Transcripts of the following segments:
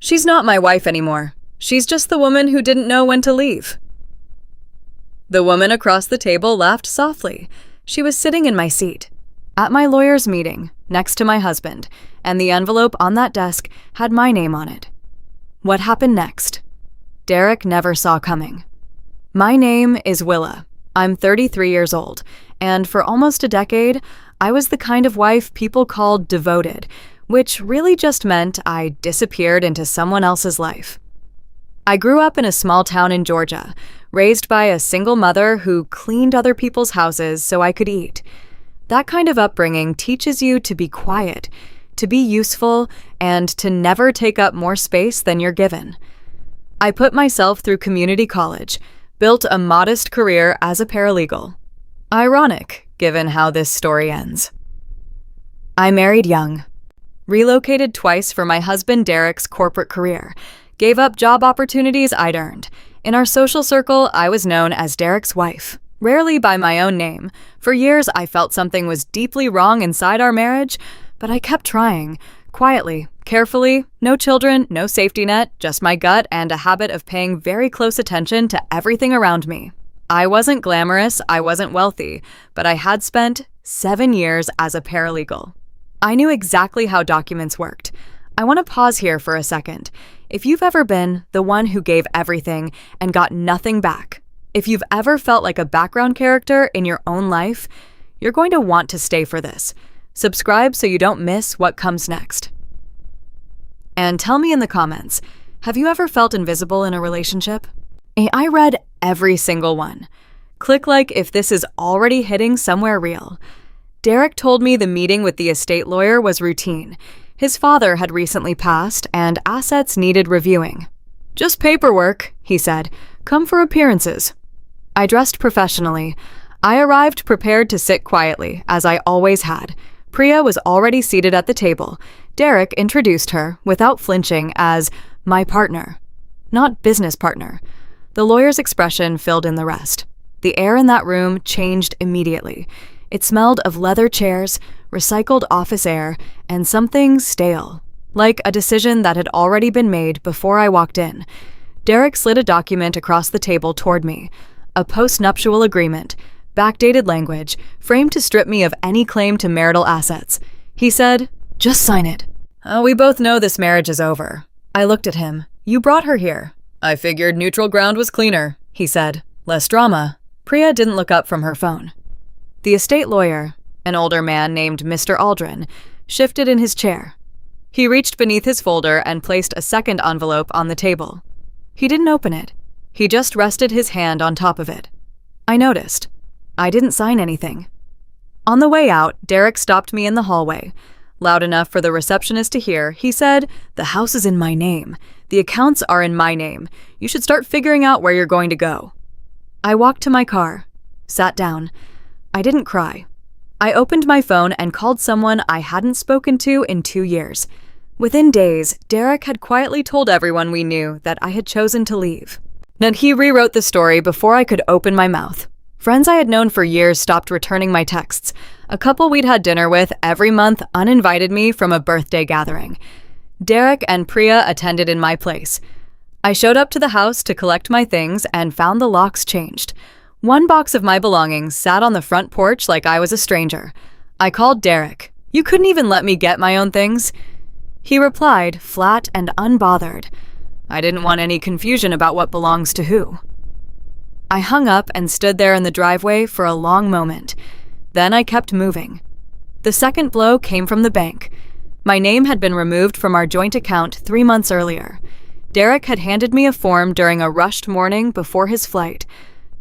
She's not my wife anymore. She's just the woman who didn't know when to leave." The woman across the table laughed softly. She was sitting in my seat, at my lawyer's meeting, next to my husband, and the envelope on that desk had my name on it. What happened next? Derek never saw coming. My name is Willa. I'm 33 years old, and for almost a decade, I was the kind of wife people called devoted, which really just meant I disappeared into someone else's life. I grew up in a small town in Georgia, raised by a single mother who cleaned other people's houses so I could eat. That kind of upbringing teaches you to be quiet, to be useful, and to never take up more space than you're given. I put myself through community college, built a modest career as a paralegal. Ironic, given how this story ends. I married young, relocated twice for my husband Derek's corporate career, gave up job opportunities I'd earned. In our social circle, I was known as Derek's wife, rarely by my own name. For years, I felt something was deeply wrong inside our marriage, but I kept trying, quietly, carefully, no children, no safety net, just my gut and a habit of paying very close attention to everything around me. I wasn't glamorous, I wasn't wealthy, but I had spent 7 years as a paralegal. I knew exactly how documents worked. I want to pause here for a second. If you've ever been the one who gave everything and got nothing back, if you've ever felt like a background character in your own life, you're going to want to stay for this. Subscribe so you don't miss what comes next. And tell me in the comments, have you ever felt invisible in a relationship? I read every single one. Click like if this is already hitting somewhere real. Derek told me the meeting with the estate lawyer was routine. His father had recently passed and assets needed reviewing. "Just paperwork," he said. "Come for appearances." I dressed professionally. I arrived prepared to sit quietly, as I always had. Priya was already seated at the table. Derek introduced her, without flinching, as my partner, not business partner. The lawyer's expression filled in the rest. The air in that room changed immediately. It smelled of leather chairs, recycled office air, and something stale, like a decision that had already been made before I walked in. Derek slid a document across the table toward me, a post-nuptial agreement, backdated language, framed to strip me of any claim to marital assets. He said, "Just sign it." We both know this marriage is over." I looked at him. "You brought her here." "I figured neutral ground was cleaner," he said. "Less drama." Priya didn't look up from her phone. The estate lawyer, an older man named Mr. Aldrin, shifted in his chair. He reached beneath his folder and placed a second envelope on the table. He didn't open it. He just rested his hand on top of it. I noticed. I didn't sign anything. On the way out, Derek stopped me in the hallway. Loud enough for the receptionist to hear, he said, "The house is in my name. The accounts are in my name. You should start figuring out where you're going to go." I walked to my car, sat down. I didn't cry. I opened my phone and called someone I hadn't spoken to in 2 years. Within days, Derek had quietly told everyone we knew that I had chosen to leave. And he rewrote the story before I could open my mouth. Friends I had known for years stopped returning my texts. A couple we'd had dinner with every month uninvited me from a birthday gathering. Derek and Priya attended in my place. I showed up to the house to collect my things and found the locks changed. One box of my belongings sat on the front porch like I was a stranger. I called Derek. "You couldn't even let me get my own things?" He replied, flat and unbothered. "I didn't want any confusion about what belongs to who." I hung up and stood there in the driveway for a long moment. Then I kept moving. The second blow came from the bank. My name had been removed from our joint account 3 months earlier. Derek had handed me a form during a rushed morning before his flight.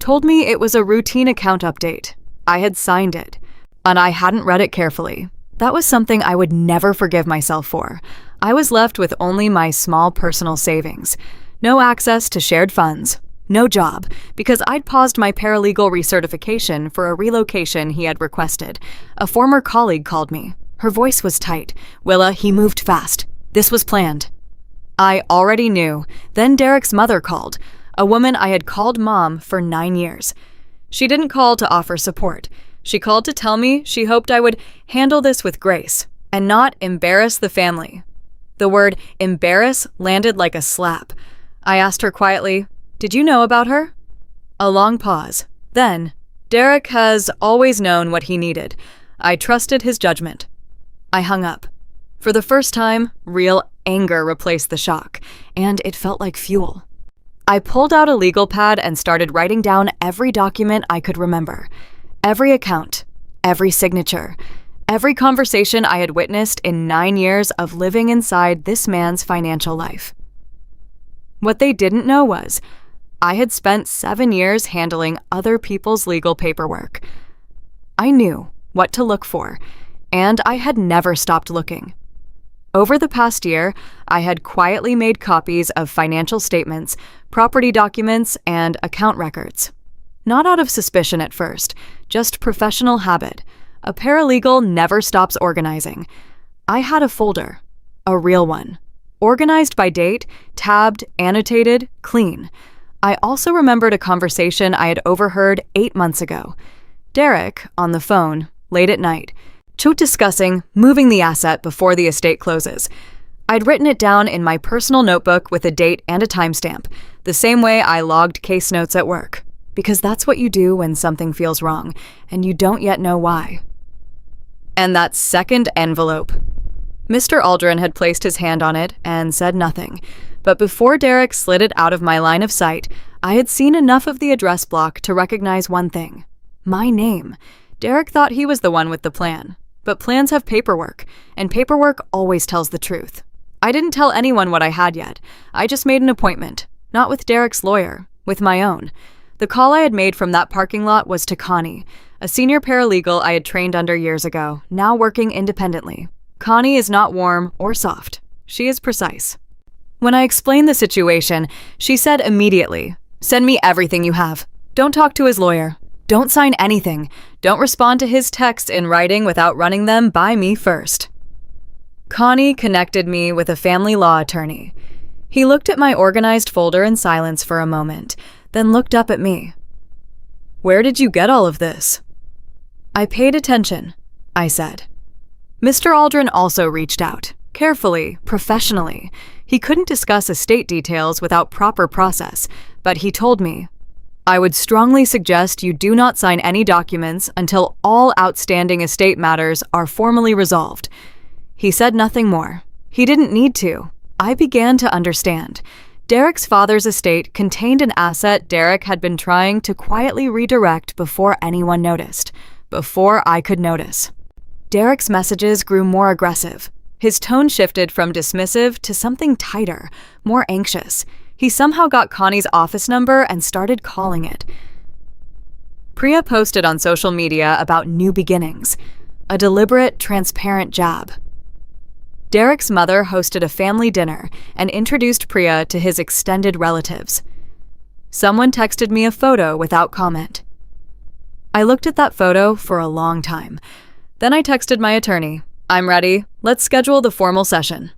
Told me it was a routine account update. I had signed it, and I hadn't read it carefully. That was something I would never forgive myself for. I was left with only my small personal savings. No access to shared funds. No job, because I'd paused my paralegal recertification for a relocation he had requested. A former colleague called me. Her voice was tight. "Willa, he moved fast. This was planned." I already knew. Then Derek's mother called, a woman I had called Mom for 9 years. She didn't call to offer support. She called to tell me she hoped I would handle this with grace and not embarrass the family. The word embarrass landed like a slap. I asked her quietly, "Did you know about her?" A long pause. Then, "Derek has always known what he needed. I trusted his judgment." I hung up. For the first time, real anger replaced the shock, and it felt like fuel. I pulled out a legal pad and started writing down every document I could remember. Every account, every signature, every conversation I had witnessed in 9 years of living inside this man's financial life. What they didn't know was, I had spent 7 years handling other people's legal paperwork. I knew what to look for, and I had never stopped looking. Over the past year, I had quietly made copies of financial statements, property documents, and account records. Not out of suspicion at first, just professional habit. A paralegal never stops organizing. I had a folder, a real one, organized by date, tabbed, annotated, clean. I also remembered a conversation I had overheard 8 months ago. Derek, on the phone, late at night, discussing moving the asset before the estate closes. I'd written it down in my personal notebook with a date and a timestamp, the same way I logged case notes at work, because that's what you do when something feels wrong, and you don't yet know why. And that second envelope. Mr. Aldrin had placed his hand on it and said nothing, but before Derek slid it out of my line of sight, I had seen enough of the address block to recognize one thing: my name. Derek thought he was the one with the plan. But plans have paperwork, and paperwork always tells the truth. I didn't tell anyone what I had yet. I just made an appointment, not with Derek's lawyer, with my own. The call I had made from that parking lot was to Connie, a senior paralegal I had trained under years ago, now working independently. Connie is not warm or soft. She is precise. When I explained the situation, she said immediately, "Send me everything you have. Don't talk to his lawyer. Don't sign anything. Don't respond to his texts in writing without running them by me first." Connie connected me with a family law attorney. He looked at my organized folder in silence for a moment, then looked up at me. "Where did you get all of this?" "I paid attention," I said. Mr. Aldrin also reached out, carefully, professionally. He couldn't discuss estate details without proper process, but he told me, "I would strongly suggest you do not sign any documents until all outstanding estate matters are formally resolved." He said nothing more. He didn't need to. I began to understand. Derek's father's estate contained an asset Derek had been trying to quietly redirect before anyone noticed, before I could notice. Derek's messages grew more aggressive. His tone shifted from dismissive to something tighter, more anxious. He somehow got Connie's office number and started calling it. Priya posted on social media about new beginnings, a deliberate, transparent jab. Derek's mother hosted a family dinner and introduced Priya to his extended relatives. Someone texted me a photo without comment. I looked at that photo for a long time. Then I texted my attorney, "I'm ready. Let's schedule the formal session."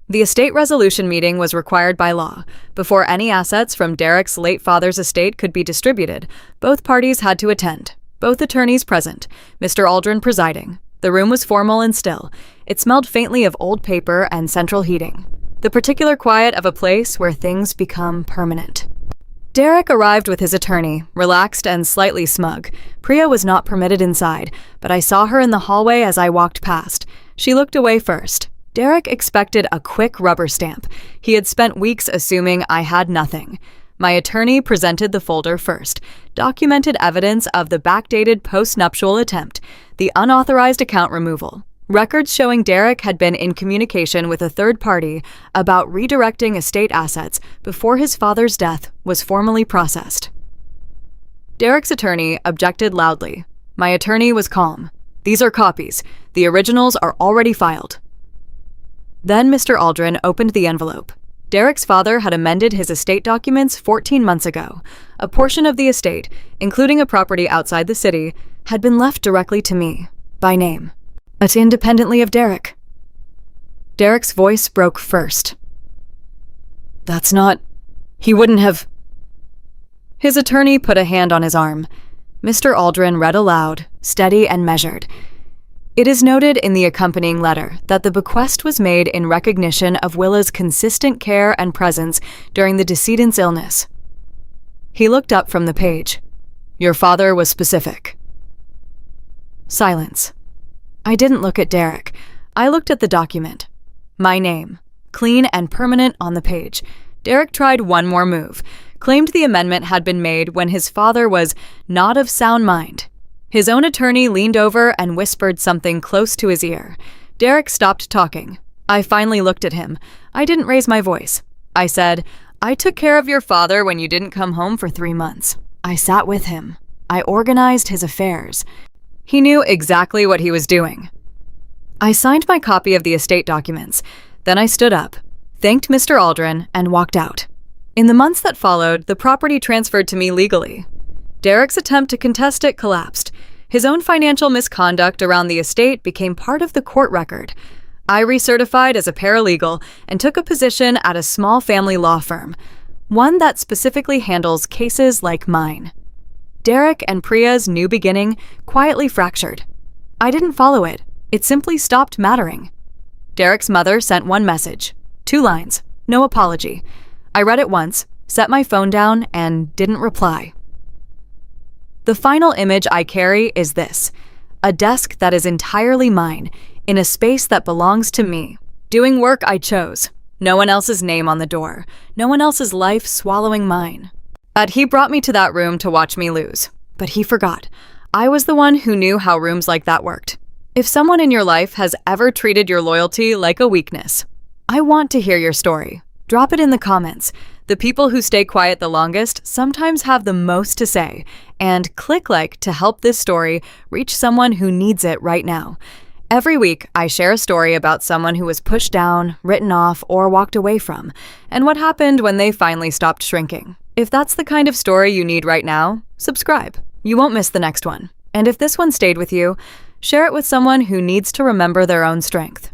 The estate resolution meeting was required by law. Before any assets from Derek's late father's estate could be distributed, both parties had to attend, both attorneys present, Mr. Aldrin presiding. The room was formal and still. It smelled faintly of old paper and central heating, the particular quiet of a place where things become permanent. Derek arrived with his attorney, relaxed and slightly smug. Priya was not permitted inside, but I saw her in the hallway as I walked past. She looked away first. Derek expected a quick rubber stamp. He had spent weeks assuming I had nothing. My attorney presented the folder first, documented evidence of the backdated post-nuptial attempt, the unauthorized account removal, records showing Derek had been in communication with a third party about redirecting estate assets before his father's death was formally processed. Derek's attorney objected loudly. My attorney was calm. "These are copies. The originals are already filed." Then Mr. Aldrin opened the envelope. Derek's father had amended his estate documents 14 months ago. A portion of the estate, including a property outside the city, had been left directly to me, by name, but independently of Derek. Derek's voice broke first. "That's not... He wouldn't have..." His attorney put a hand on his arm. Mr. Aldrin read aloud, steady and measured. It is noted in the accompanying letter that the bequest was made in recognition of Willa's consistent care and presence during the decedent's illness. He looked up from the page. Your father was specific. Silence. I didn't look at Derek. I looked at the document. My name, clean and permanent on the page. Derek tried one more move, claimed the amendment had been made when his father was not of sound mind. His own attorney leaned over and whispered something close to his ear. Derek stopped talking. I finally looked at him. I didn't raise my voice. I said, I took care of your father when you didn't come home for 3 months. I sat with him. I organized his affairs. He knew exactly what he was doing. I signed my copy of the estate documents. Then I stood up, thanked Mr. Aldrin, and walked out. In the months that followed, the property transferred to me legally. Derek's attempt to contest it collapsed. His own financial misconduct around the estate became part of the court record. I recertified as a paralegal and took a position at a small family law firm, one that specifically handles cases like mine. Derek and Priya's new beginning quietly fractured. I didn't follow it. It simply stopped mattering. Derek's mother sent one message, 2 lines, no apology. I read it once, set my phone down, and didn't reply. The final image I carry is this: a desk that is entirely mine, in a space that belongs to me, doing work I chose. No one else's name on the door, no one else's life swallowing mine. He brought me to that room to watch me lose, but he forgot. I was the one who knew how rooms like that worked. If someone in your life has ever treated your loyalty like a weakness, I want to hear your story. Drop it in the comments. The people who stay quiet the longest sometimes have the most to say, and click like to help this story reach someone who needs it right now. Every week, I share a story about someone who was pushed down, written off, or walked away from, and what happened when they finally stopped shrinking. If that's the kind of story you need right now, subscribe. You won't miss the next one. And if this one stayed with you, share it with someone who needs to remember their own strength.